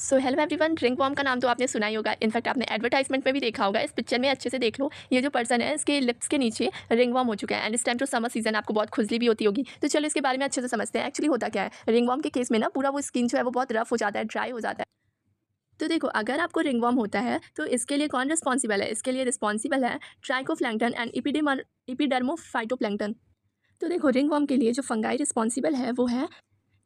सो hello everyone, ringworm का नाम तो आपने सुना ही होगा। इनफैक्ट आपने एडवर्टाइजमेंट में भी देखा होगा। इस पिक्चर में अच्छे से देख लो, ये जो पर्सन है इसके लिप्स के नीचे रिंग वॉर्म हो चुका है एंड इस टाइम तो समर सीजन, आपको बहुत खुजली भी होती होगी। तो चलो इसके बारे में अच्छे से समझते हैं एक्चुअली होता क्या है। रिंग वॉर्म के केस में ना पूरा वो स्किन जो है वो बहुत रफ हो जाता है, ड्राई हो जाता है। तो देखो, अगर आपको रिंग वॉर्म होता है तो इसके लिए कौन रिस्पॉन्सिबल है? इसके लिए रिस्पॉन्सिबल है ट्राइकोफ्लैंक्टन एंड इपिडर्मोफाइटोप्लैंक्टन। तो देखो, रिंग वॉर्म के लिए जो फंगाई रिस्पॉन्सिबल है वो है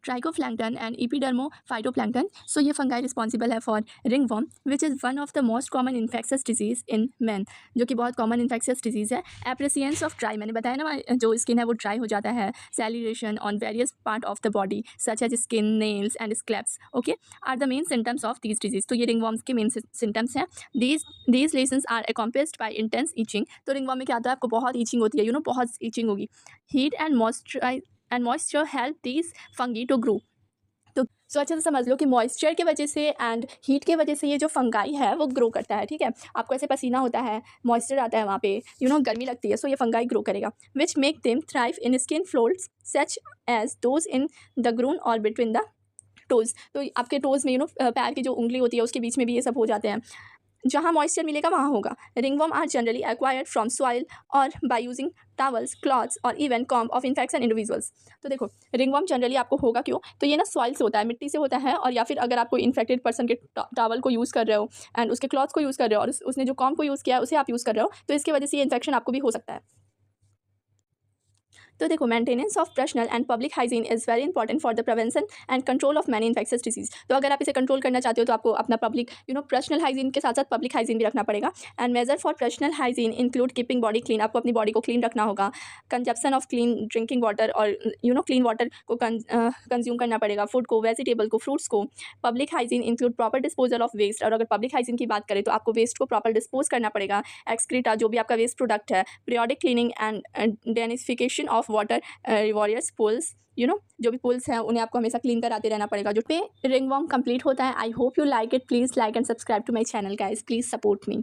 ट्राइकोफ्लैंक्टन एंड इपिडर्मोफाइटोप्लैंक्टन। सो ये फंगाई रिस्पॉन्सिबल है for ringworm which is one of the most common infectious disease in man, जो कि बहुत कॉमन इन्फेक्शियस डिजीज़ है। एप्रेसियंस ऑफ ड्राई, मैंने बताया ना, जो स्किन है वो ड्राई हो जाता है। सैलिरेशन on various part of the body such as skin, nails and scalps, okay, are the main symptoms of these disease. तो ये रिंगवर्म्स के मेन सिम्टम्स हैं। These lesions are accomplished by intense itching. तो ringworm में क्या होता है, आपको बहुत ईचिंग होती है, बहुत ईचिंग होगी। Heat and moisture help these fungi to grow. तो अच्छे से समझ लो कि मॉइस्चर की वजह से एंड हीट की वजह से ये जो फंगाई है वो ग्रो करता है, ठीक है। आपको ऐसे पसीना होता है, मॉइस्चर आता है वहाँ पे, गर्मी लगती है, सो ये फंगाई ग्रो करेगा, which make them thrive in skin folds such as those in the groin और बिटवीन द टोज। तो आपके टोज में पैर की जो उंगली होती है उसके बीच में भी ये सब हो जाते हैं। जहाँ मॉइस्चर मिलेगा वहाँ होगा। Ringworm are generally acquired from soil और बाय यूजिंग टावल्स, क्लॉथ्स और even comb of infection individuals. तो देखो, रिंगवर्म जनरली आपको होगा क्यों, तो ये ना सॉइल से होता है, मिट्टी से होता है, और या फिर अगर आप कोई इन्फेक्टेड पर्सन के टावल को यूज़ कर रहे हो एंड उसके क्लॉथ्स को यूज़ कर रहे हो और उसने जो कॉम्ब को यूज़ किया है उसे आप यूज़ कर रहे हो, तो इसकी वजह से ये इन्फेक्शन आपको भी हो सकता है। तो देखो, maintenance of personal and public hygiene is very important for the prevention and control of many infectious disease. तो अगर आप इसे कंट्रोल करना चाहते हो तो आपको अपना पब्लिक पर्सनल हाइजीन के साथ साथ पब्लिक हाइजीन भी रखना पड़ेगा। And major for personal hygiene include keeping body clean, आपको अपनी बॉडी को क्लीन रखना होगा। Consumption of clean drinking water, और क्लीन वाटर को कंज्यूम करना पड़ेगा, फूड को, वेजिटेबल को, फ्रूट्स को। Public hygiene include proper disposal of waste, और अगर पब्लिक हाइजीन की बात करें तो आपको वेस्ट को प्रॉपर डिस्पोज करना पड़ेगा। एक्सक्रीटा, जो भी आपका वेस्ट प्रोडक्ट है, periodic cleaning and disinfection of water warriors pools, जो भी पुल्स हैं उन्हें आपको हमेशा क्लीन कराते रहना पड़ेगा। जो पे रिंगवर्म कंप्लीट होता है। I hope you like it. Please like and subscribe to my channel guys, please support me.